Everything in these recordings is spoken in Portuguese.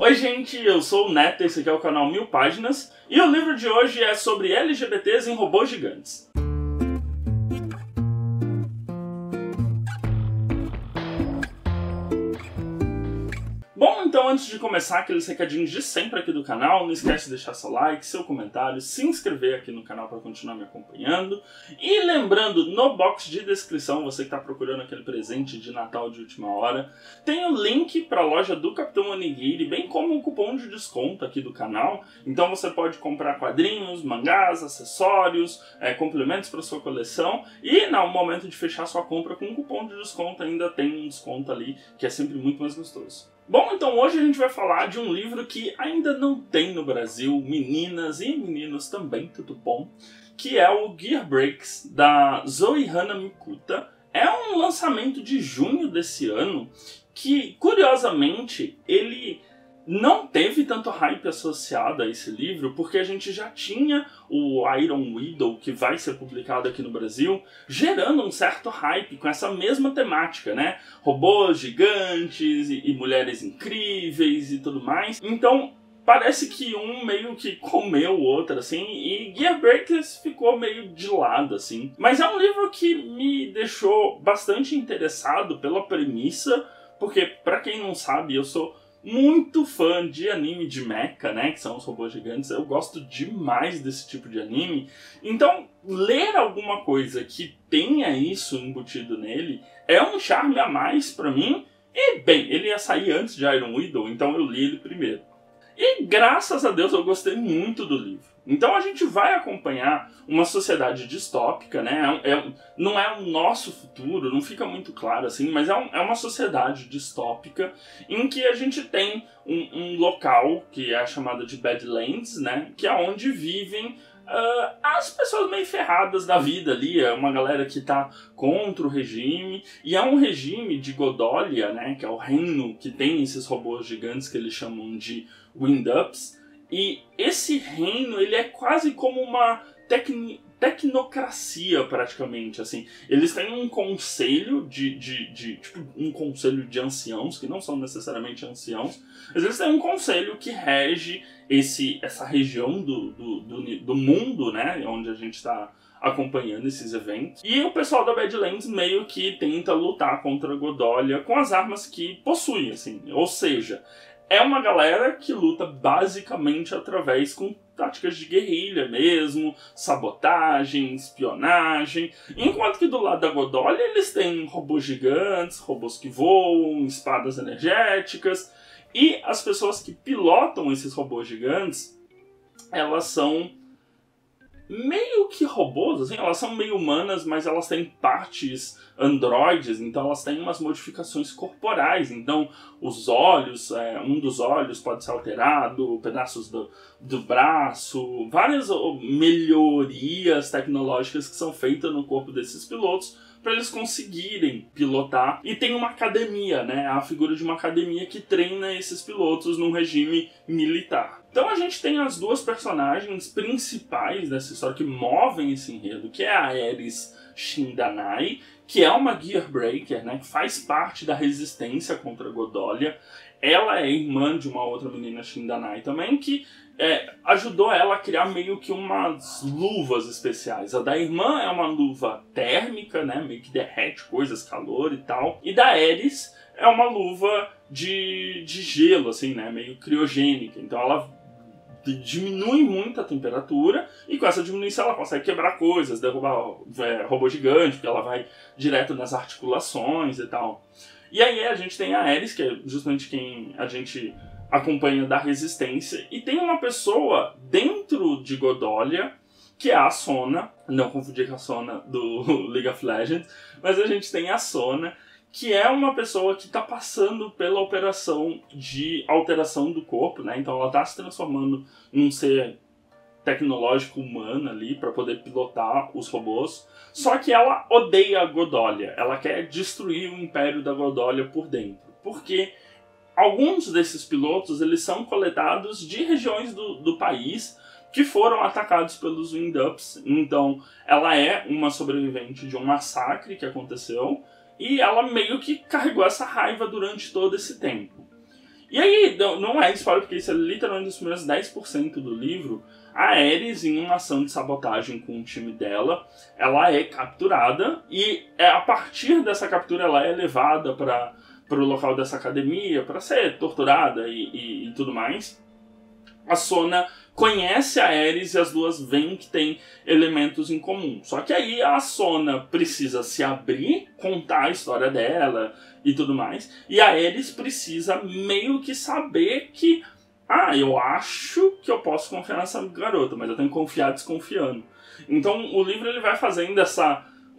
Oi gente, eu sou o Neto, esse aqui é o canal 1000 Páginas e o livro de hoje é sobre LGBTs em robôs gigantes. Bom, então antes de começar aqueles recadinhos de sempre aqui do canal, não esquece de deixar seu like, seu comentário, se inscrever aqui no canal para continuar me acompanhando. E lembrando, no box de descrição, você que está procurando aquele presente de Natal de última hora, tem o link para a loja do Capitão Onigiri, bem como um cupom de desconto aqui do canal. Então você pode comprar quadrinhos, mangás, acessórios, complementos para sua coleção. E no momento de fechar sua compra com um cupom de desconto ainda tem um desconto ali, que é sempre muito mais gostoso. Bom, então hoje a gente vai falar de um livro que ainda não tem no Brasil, meninas e meninos também, tudo bom? Que é o Gear Breaks, da Zoe Hana Mikuta. É um lançamento de junho desse ano que, curiosamente, ele não teve tanto hype associado a esse livro, porque a gente já tinha o Iron Widow, que vai ser publicado aqui no Brasil, gerando um certo hype com essa mesma temática, né? Robôs gigantes e mulheres incríveis e tudo mais. Então, parece que um meio que comeu o outro, assim, e Gear Breakers ficou meio de lado, assim. Mas é um livro que me deixou bastante interessado pela premissa, porque, pra quem não sabe, eu sou muito fã de anime de mecha, né, que são os robôs gigantes. Eu gosto demais desse tipo de anime. Então, ler alguma coisa que tenha isso embutido nele é um charme a mais pra mim. E, bem, ele ia sair antes de Iron Widow, então eu li ele primeiro. E, graças a Deus, eu gostei muito do livro. Então a gente vai acompanhar uma sociedade distópica, né? Não é o nosso futuro, não fica muito claro assim, mas é uma sociedade distópica em que a gente tem um local que é chamado de Badlands, né? Que é onde vivem as pessoas meio ferradas da vida ali. É uma galera que tá contra o regime, e é um regime de Godolia, né? Que é o reino que tem esses robôs gigantes que eles chamam de Wind-Ups. E esse reino, ele é quase como uma tecnocracia, praticamente, assim. Eles têm um conselho tipo, um conselho de anciãos, que não são necessariamente anciãos, mas eles têm um conselho que rege essa região do mundo, né, onde a gente está acompanhando esses eventos. E o pessoal da Badlands meio que tenta lutar contra a Godolia com as armas que possui, assim. Ou seja, é uma galera que luta basicamente através com táticas de guerrilha mesmo, sabotagem, espionagem. Enquanto que do lado da Godolia eles têm robôs gigantes, robôs que voam, espadas energéticas. E as pessoas que pilotam esses robôs gigantes, elas são meio que robôs, assim, elas são meio humanas, mas elas têm partes androides, então elas têm umas modificações corporais. Então os olhos, um dos olhos pode ser alterado, pedaços do braço, várias melhorias tecnológicas que são feitas no corpo desses pilotos para eles conseguirem pilotar. E tem uma academia, né? A figura de uma academia que treina esses pilotos num regime militar. Então a gente tem as duas personagens principais dessa história que movem esse enredo, que é a Ares Shindanai, que é uma Gear Breaker, né? Que faz parte da resistência contra a Godolia. Ela é irmã de uma outra menina Shindanai também, que ajudou ela a criar meio que umas luvas especiais. A da irmã é uma luva térmica, né, meio que derrete coisas, calor e tal. E da Ares é uma luva de gelo, assim, né, meio criogênica. Então ela diminui muito a temperatura, e com essa diminuição ela consegue quebrar coisas, derrubar robô gigante, porque ela vai direto nas articulações e tal. E aí a gente tem a Ares, que é justamente quem a gente acompanha da resistência, e tem uma pessoa dentro de Godolia, que é a Sona, não confundir com a Sona do League of Legends, mas a gente tem a Sona, que é uma pessoa que está passando pela operação de alteração do corpo, né? Então ela está se transformando num ser tecnológico humano ali para poder pilotar os robôs. Só que ela odeia a Godolia, ela quer destruir o império da Godolia por dentro, porque alguns desses pilotos eles são coletados de regiões do país que foram atacados pelos Wind-Ups. Então ela é uma sobrevivente de um massacre que aconteceu, e ela meio que carregou essa raiva durante todo esse tempo. E aí, não é spoiler, porque isso é literalmente os primeiros 10% do livro. A Ares, em uma ação de sabotagem com o time dela, ela é capturada e a partir dessa captura ela é levada para o local dessa academia para ser torturada e tudo mais. A Sona conhece a Ares e as duas veem que tem elementos em comum. Só que aí a Sona precisa se abrir, contar a história dela e tudo mais. E a Ares precisa meio que saber que eu acho que eu posso confiar nessa garota, mas eu tenho que confiar desconfiando. Então o livro ele vai fazendo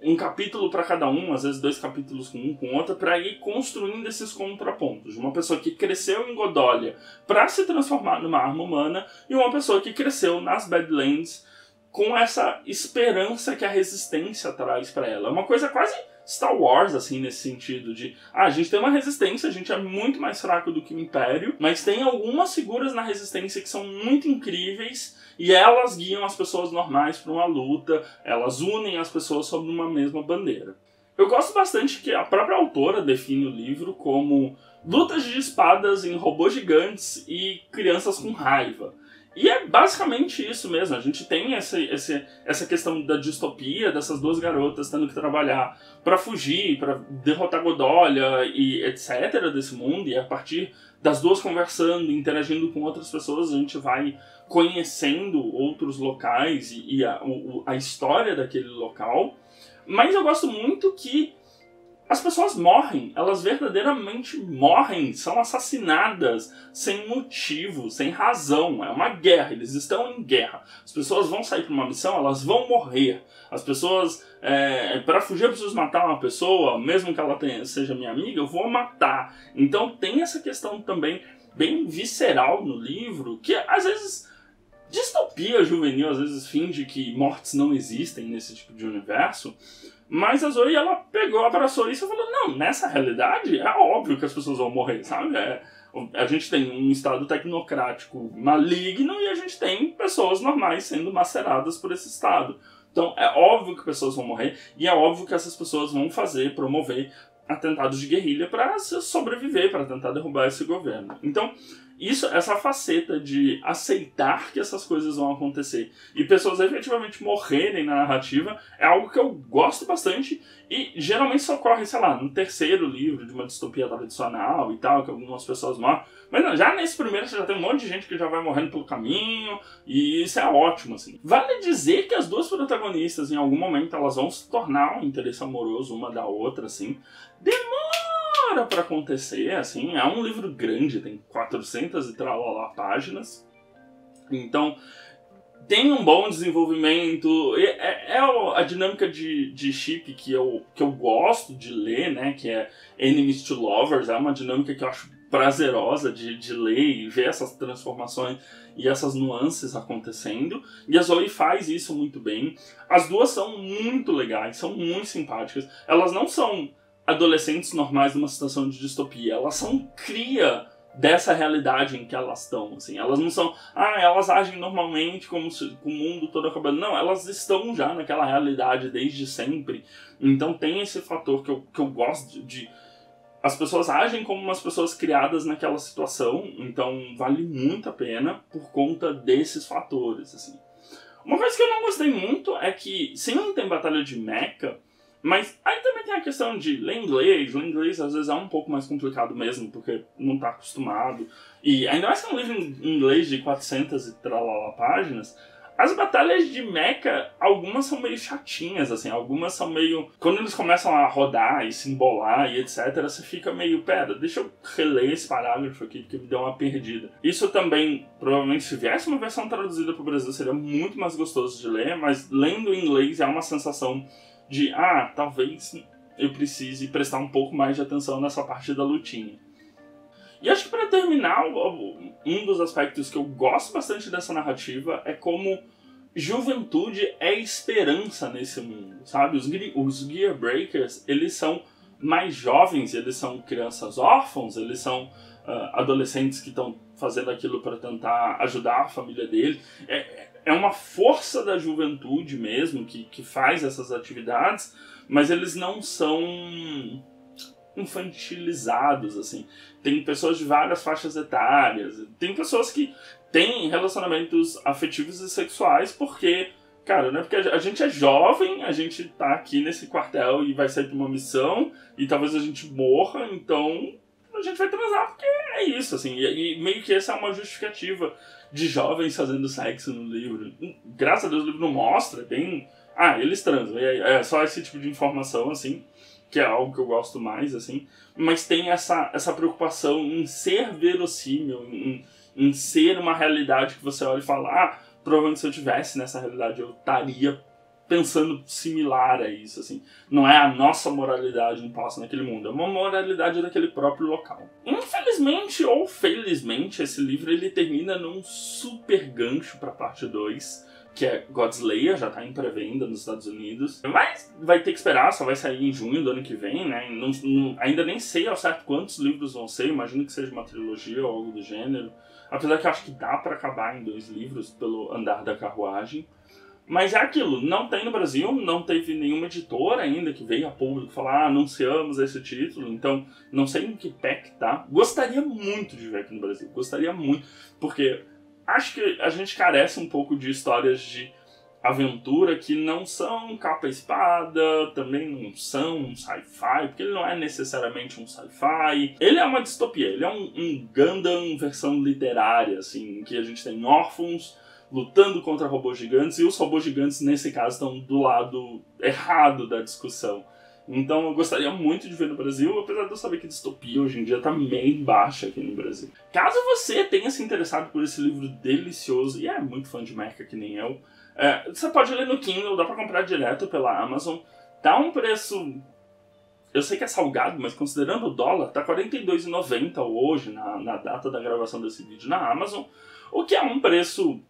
um capítulo para cada um, às vezes 2 capítulos com um com outra, para ir construindo esses contrapontos. De uma pessoa que cresceu em Godolia para se transformar numa arma humana e uma pessoa que cresceu nas Badlands com essa esperança que a resistência traz para ela. É uma coisa quase Star Wars, assim, nesse sentido de a gente tem uma resistência, a gente é muito mais fraco do que o Império, mas tem algumas figuras na resistência que são muito incríveis e elas guiam as pessoas normais para uma luta, elas unem as pessoas sob uma mesma bandeira. Eu gosto bastante que a própria autora define o livro como lutas de espadas em robôs gigantes e crianças com raiva. E é basicamente isso mesmo, a gente tem essa questão da distopia, dessas duas garotas tendo que trabalhar para fugir, para derrotar Godolia e etc. desse mundo, e a partir das duas conversando, interagindo com outras pessoas, a gente vai conhecendo outros locais e a história daquele local. Mas eu gosto muito que as pessoas morrem, elas verdadeiramente morrem, são assassinadas sem motivo, sem razão. É uma guerra, eles estão em guerra. As pessoas vão sair para uma missão, elas vão morrer. As pessoas, para fugir eu preciso matar uma pessoa, mesmo que ela seja minha amiga, eu vou matar. Então tem essa questão também bem visceral no livro, que às vezes distopia juvenil, às vezes finge que mortes não existem nesse tipo de universo. Mas a Zoe, ela pegou, abraçou isso e falou, não, nessa realidade é óbvio que as pessoas vão morrer, sabe? A gente tem um estado tecnocrático maligno e a gente tem pessoas normais sendo maceradas por esse estado. Então é óbvio que pessoas vão morrer e é óbvio que essas pessoas vão promover atentados de guerrilha para sobreviver, para tentar derrubar esse governo. Então, essa faceta de aceitar que essas coisas vão acontecer e pessoas efetivamente morrerem na narrativa é algo que eu gosto bastante e geralmente isso ocorre, sei lá, no terceiro livro de uma distopia tradicional e tal, que algumas pessoas morrem. Mas não, já nesse primeiro você já tem um monte de gente que já vai morrendo pelo caminho e isso é ótimo, assim. Vale dizer que as duas protagonistas, em algum momento, elas vão se tornar um interesse amoroso uma da outra, assim. Demora pra acontecer, assim, é um livro grande, tem 400 e tralala páginas, então tem um bom desenvolvimento, a dinâmica de ship que eu gosto de ler, né, que é Enemies to Lovers, é uma dinâmica que eu acho prazerosa de ler e ver essas transformações e essas nuances acontecendo, e a Zoe faz isso muito bem. As duas são muito legais, são muito simpáticas, elas não são adolescentes normais numa situação de distopia, elas são cria dessa realidade em que elas estão, assim. Elas não são, elas agem normalmente como se o mundo todo acabando. Não, elas estão já naquela realidade desde sempre. Então tem esse fator que eu gosto de as pessoas agem como umas pessoas criadas naquela situação, então vale muito a pena por conta desses fatores, assim. Uma coisa que eu não gostei muito é que, sim, não tem batalha de mecha, mas aí também tem a questão de ler inglês. Ler inglês às vezes é um pouco mais complicado mesmo, porque não está acostumado. E ainda mais que é um livro em inglês de 400 e tralala páginas, as batalhas de mecha, algumas são meio chatinhas, assim, algumas são meio... Quando eles começam a rodar e se embolar e etc, você fica meio, pera, deixa eu reler esse parágrafo aqui, porque me deu uma perdida. Isso também, provavelmente, se viesse uma versão traduzida para o Brasil, seria muito mais gostoso de ler, mas lendo em inglês é uma sensação de, talvez eu precise prestar um pouco mais de atenção nessa parte da lutinha. E acho que para terminar, um dos aspectos que eu gosto bastante dessa narrativa é como juventude é esperança nesse mundo, sabe? Os Gearbreakers, eles são mais jovens, eles são crianças órfãos, eles são adolescentes que estão fazendo aquilo para tentar ajudar a família dele. É uma força da juventude mesmo que faz essas atividades, mas eles não são infantilizados, assim. Tem pessoas de várias faixas etárias, tem pessoas que têm relacionamentos afetivos e sexuais porque, cara, né? Porque a gente é jovem, a gente tá aqui nesse quartel e vai sair pra uma missão, e talvez a gente morra, então a gente vai transar porque é isso, assim. E meio que essa é uma justificativa de jovens fazendo sexo no livro. Graças a Deus o livro não mostra, tem... eles transam. É só esse tipo de informação, assim, que é algo que eu gosto mais, assim. Mas tem essa preocupação em ser verossímil, em ser uma realidade que você olha e fala, provavelmente se eu tivesse nessa realidade eu estaria pensando similar a isso, assim. Não é a nossa moralidade imposta naquele mundo, é uma moralidade daquele próprio local. Infelizmente ou felizmente, esse livro ele termina num super gancho pra parte 2, que é Godslayer, já tá em pré-venda nos Estados Unidos. Mas vai ter que esperar, só vai sair em junho do ano que vem, né? Ainda nem sei ao certo quantos livros vão ser, imagino que seja uma trilogia ou algo do gênero. Apesar que eu acho que dá pra acabar em 2 livros pelo andar da carruagem. Mas é aquilo, não tem no Brasil, não teve nenhuma editora ainda que veio a público falar anunciamos esse título, então não sei em que pé que tá. Gostaria muito de ver aqui no Brasil, gostaria muito, porque acho que a gente carece um pouco de histórias de aventura que não são capa e espada, também não são um sci-fi, porque ele não é necessariamente um sci-fi. Ele é uma distopia, ele é um Gundam versão literária, assim, em que a gente tem órfãos lutando contra robôs gigantes, e os robôs gigantes, nesse caso, estão do lado errado da discussão. Então eu gostaria muito de ver no Brasil, apesar de eu saber que distopia hoje em dia tá meio baixa aqui no Brasil. Caso você tenha se interessado por esse livro delicioso, e é muito fã de mecha que nem eu, você pode ler no Kindle, dá pra comprar direto pela Amazon. Tá um preço... Eu sei que é salgado, mas considerando o dólar, tá R$ 42,90 hoje, na data da gravação desse vídeo na Amazon, o que é um preço...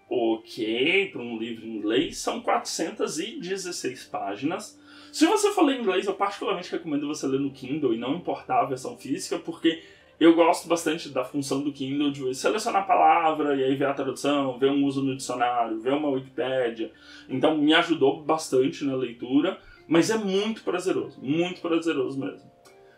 ok, para um livro em inglês, são 416 páginas. Se você for ler inglês, eu particularmente recomendo você ler no Kindle e não importar a versão física, porque eu gosto bastante da função do Kindle de selecionar a palavra e aí ver a tradução, ver um uso no dicionário, ver uma Wikipédia. Então me ajudou bastante na leitura, mas é muito prazeroso mesmo.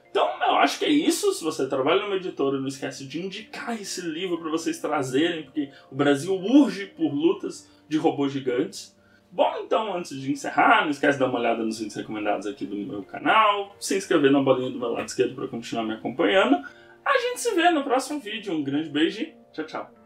Então, eu acho que é isso. Se você trabalha numa editora, não esquece de indicar esse livro para vocês trazerem, porque o Brasil urge por lutas de robôs gigantes. Bom, então, antes de encerrar, não esquece de dar uma olhada nos vídeos recomendados aqui do meu canal, se inscrever na bolinha do meu lado esquerdo para continuar me acompanhando. A gente se vê no próximo vídeo. Um grande beijo e tchau, tchau.